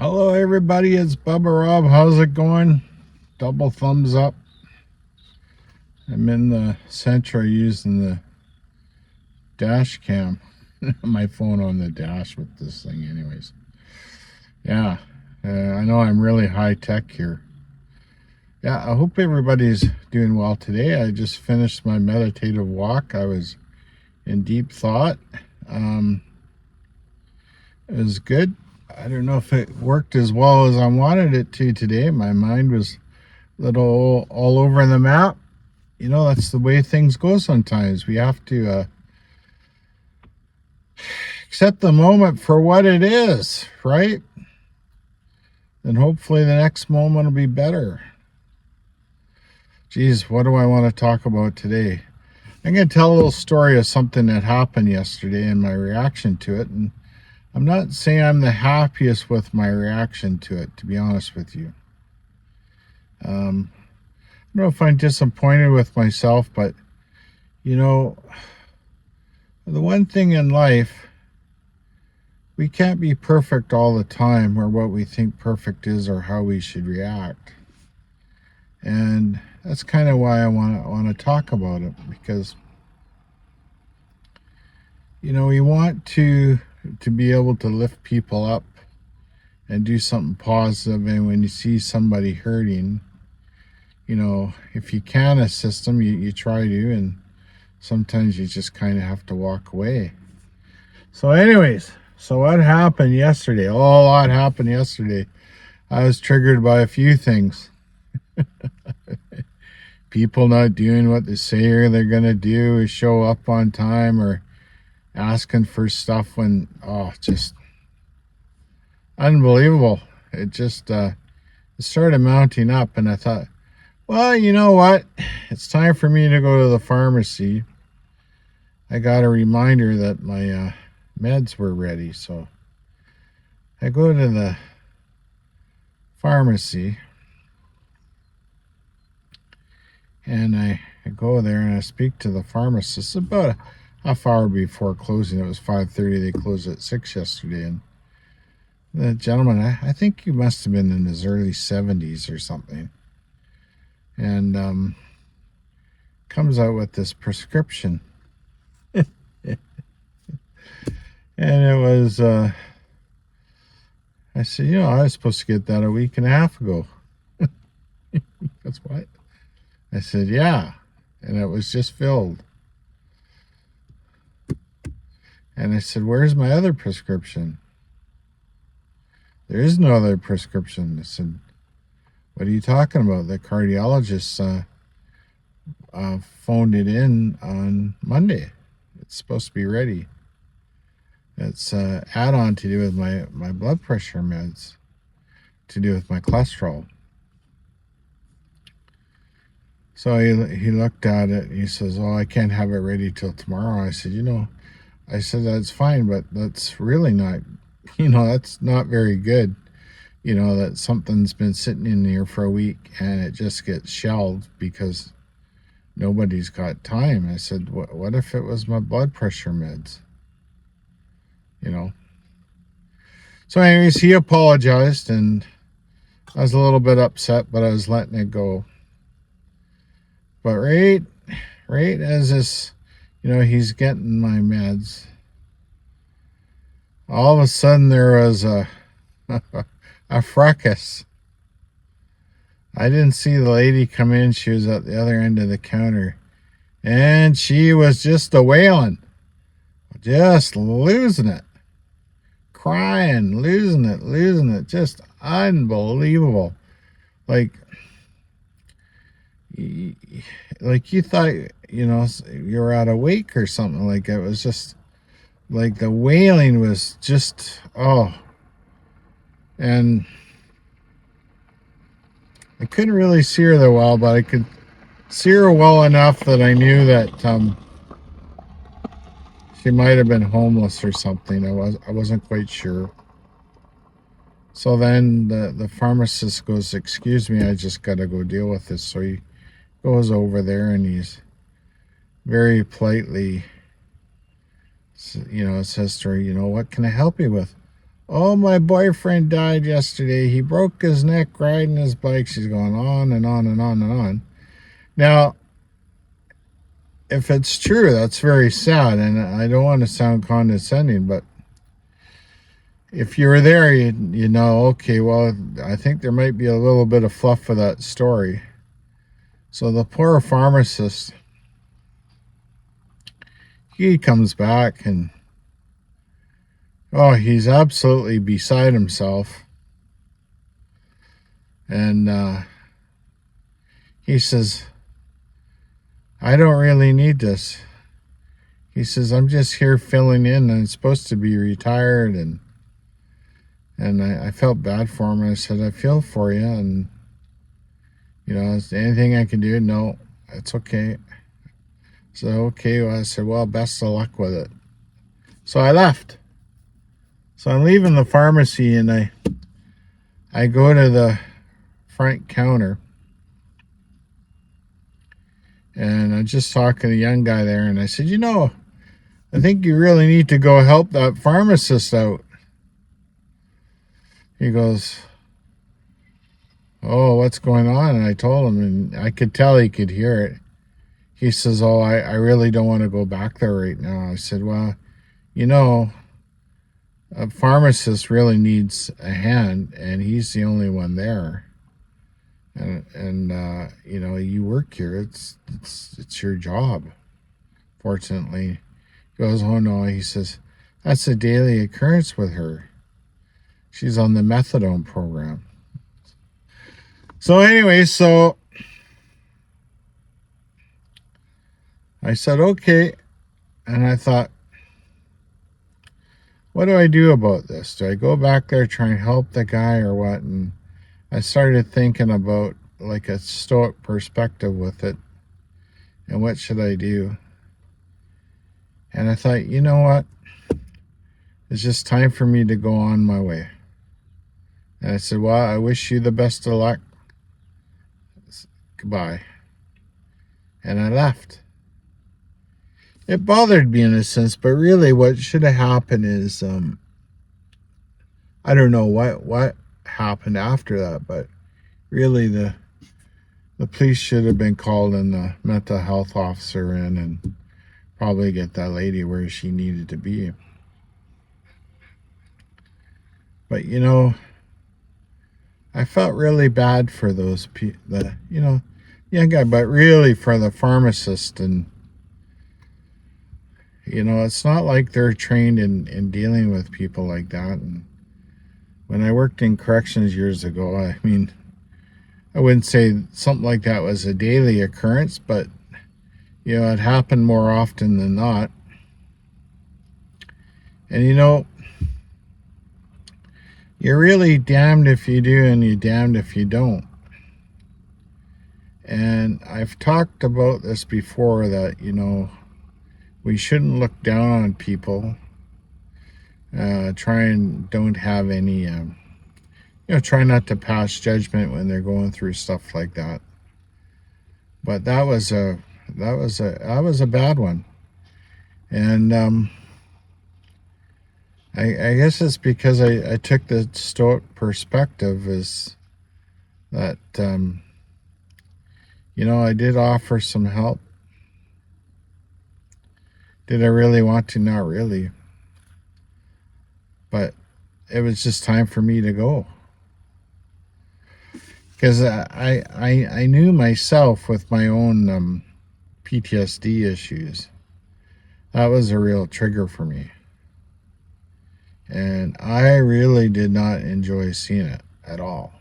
Hello everybody, it's Bubba Rob. How's it going? Double thumbs up. I'm in the Centra using the dash cam. My phone on the dash with this thing anyways. Yeah, I know I'm really high tech here. Yeah, I hope everybody's doing well today. I just finished my meditative walk. I was in deep thought. It was good. I don't know if it worked as well as I wanted it to today. My mind was a little all over the map. You know, that's the way things go sometimes. We have to accept the moment for what it is, right? And hopefully the next moment will be better. Geez, what do I want to talk about today? I'm going to tell a little story of something that happened yesterday and my reaction to it. And I'm not saying I'm the happiest with my reaction to it, to be honest with you. I don't know if I'm disappointed with myself, but, you know, the one thing in life, we can't be perfect all the time, or what we think perfect is, or how we should react. And that's kind of why I want to talk about it, because, you know, we want to be able to lift people up and do something positive. And when you see somebody hurting, you know, if you can assist them, you try to, and sometimes you just kind of have to walk away. So anyways, so what happened yesterday? A lot happened yesterday. I was triggered by a few things. People not doing what they say or they're going to do, or show up on time, or asking for stuff when, just unbelievable. It just it started mounting up, and I thought, well, you know what? It's time for me to go to the pharmacy. I got a reminder that my meds were ready, so I go to the pharmacy, and I go there and I speak to the pharmacist about a half hour before closing. It was 5:30. They closed at 6 yesterday, and the gentleman, I think he must have been in his early 70s or something, and comes out with this prescription. And it was, I said, you know, I was supposed to get that a week and a half ago. That's what? I said, yeah. And it was just filled. And I said, where's my other prescription? There is no other prescription. I said, what are you talking about? The cardiologist phoned it in on Monday. It's supposed to be ready. It's add-on to do with my blood pressure meds, to do with my cholesterol. So he looked at it and he says, oh, I can't have it ready till tomorrow. I said, you know, that's fine, but that's really not, you know, that's not very good. You know, that something's been sitting in here for a week and it just gets shelved because nobody's got time. I said, what if it was my blood pressure meds? You know. So anyways, he apologized, and I was a little bit upset, but I was letting it go. But right as this, you know, he's getting my meds, all of a sudden there was a fracas. I didn't see the lady come in. She was at the other end of the counter, and she was just a wailing, just losing it. Crying, losing it, just unbelievable. Like you thought, you know, you were out of wake or something. Like, it was just like the wailing was just, and I couldn't really see her that well, but I could see her well enough that I knew that she might have been homeless or something. I wasn't quite sure. So then the pharmacist goes, excuse me, I just got to go deal with this. So he goes over there and he's very politely, you know, says to her, you know, what can I help you with? Oh, my boyfriend died yesterday. He broke his neck riding his bike. She's going on and on and on and on. Now, if it's true, that's very sad, and I don't want to sound condescending, but if you were there, you know, okay, well, I think there might be a little bit of fluff of that story. So the poor pharmacist, he comes back and, oh, he's absolutely beside himself. And he says, I don't really need this. He says, I'm just here filling in, and I'm supposed to be retired. And I felt bad for him. I said, I feel for you. And, you know, is there anything I can do? No, it's okay. So, okay. Well, I said, well, best of luck with it. So I left. So I'm leaving the pharmacy, and I go to the front counter. And I'm just talking to the young guy there. And I said, you know, I think you really need to go help that pharmacist out. He goes, oh, what's going on? And I told him, and I could tell he could hear it. He says, oh, I really don't want to go back there right now. I said, well, you know, a pharmacist really needs a hand, and he's the only one there. And you know, you work here. It's your job. Fortunately, he goes, oh no. He says, that's a daily occurrence with her. She's on the methadone program. So anyway, so I said, okay. And I thought, what do I do about this? Do I go back there, try and help the guy, or what? And I started thinking about like a stoic perspective with it. And what should I do? And I thought, you know what? It's just time for me to go on my way. And I said, well, I wish you the best of luck. Goodbye. And I left. It bothered me in a sense, but really what should have happened is, I don't know what happened after that, but really the police should have been called and the mental health officer in and probably get that lady where she needed to be. But, you know, I felt really bad for those the young guy, but really for the pharmacist. And, you know, it's not like they're trained in dealing with people like that. And when I worked in corrections years ago, I mean, I wouldn't say something like that was a daily occurrence, but, you know, it happened more often than not. And, you know, you're really damned if you do and you're damned if you don't. And I've talked about this before, that, you know, we shouldn't look down on people. Try and don't have any, you know, try not to pass judgment when they're going through stuff like that. But that was a bad one. And I guess it's because I took the stoic perspective, is that, you know, I did offer some help. Did I really want to? Not really. But it was just time for me to go. Because I knew myself with my own PTSD issues. That was a real trigger for me. And I really did not enjoy seeing it at all.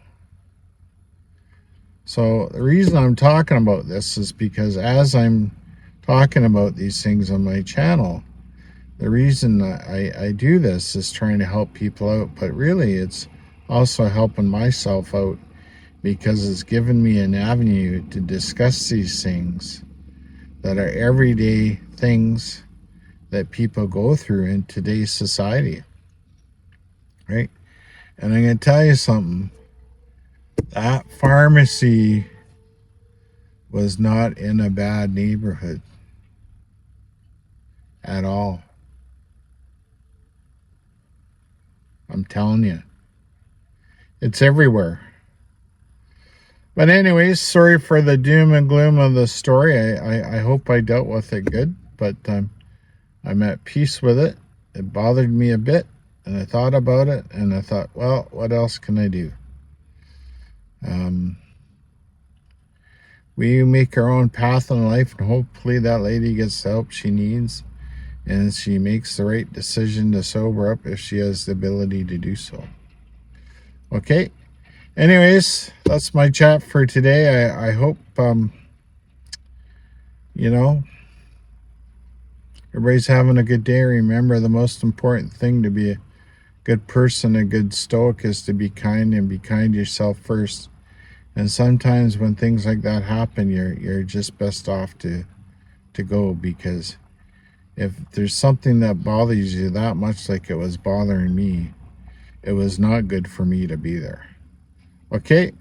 So the reason I'm talking about this is because as I'm talking about these things on my channel, the reason I do this is trying to help people out, but really it's also helping myself out, because it's given me an avenue to discuss these things that are everyday things that people go through in today's society. Right? And I'm going to tell you something. That pharmacy was not in a bad neighborhood at all. I'm telling you. It's everywhere. But anyways, sorry for the doom and gloom of the story. I hope I dealt with it good, but I'm at peace with it. It bothered me a bit, and I thought about it, and I thought, well, what else can I do? We make our own path in life, and hopefully that lady gets the help she needs, and she makes the right decision to sober up if she has the ability to do so. Okay. Anyways, that's my chat for today. I hope, everybody's having a good day. Remember, the most important thing to be a good person, a good stoic, is to be kind, and be kind to yourself first. And sometimes when things like that happen, you're just best off to go, because if there's something that bothers you that much, like it was bothering me, it was not good for me to be there. Okay?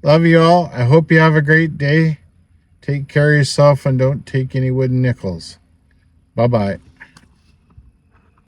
Love you all. I hope you have a great day. Take care of yourself and don't take any wooden nickels. Bye-bye.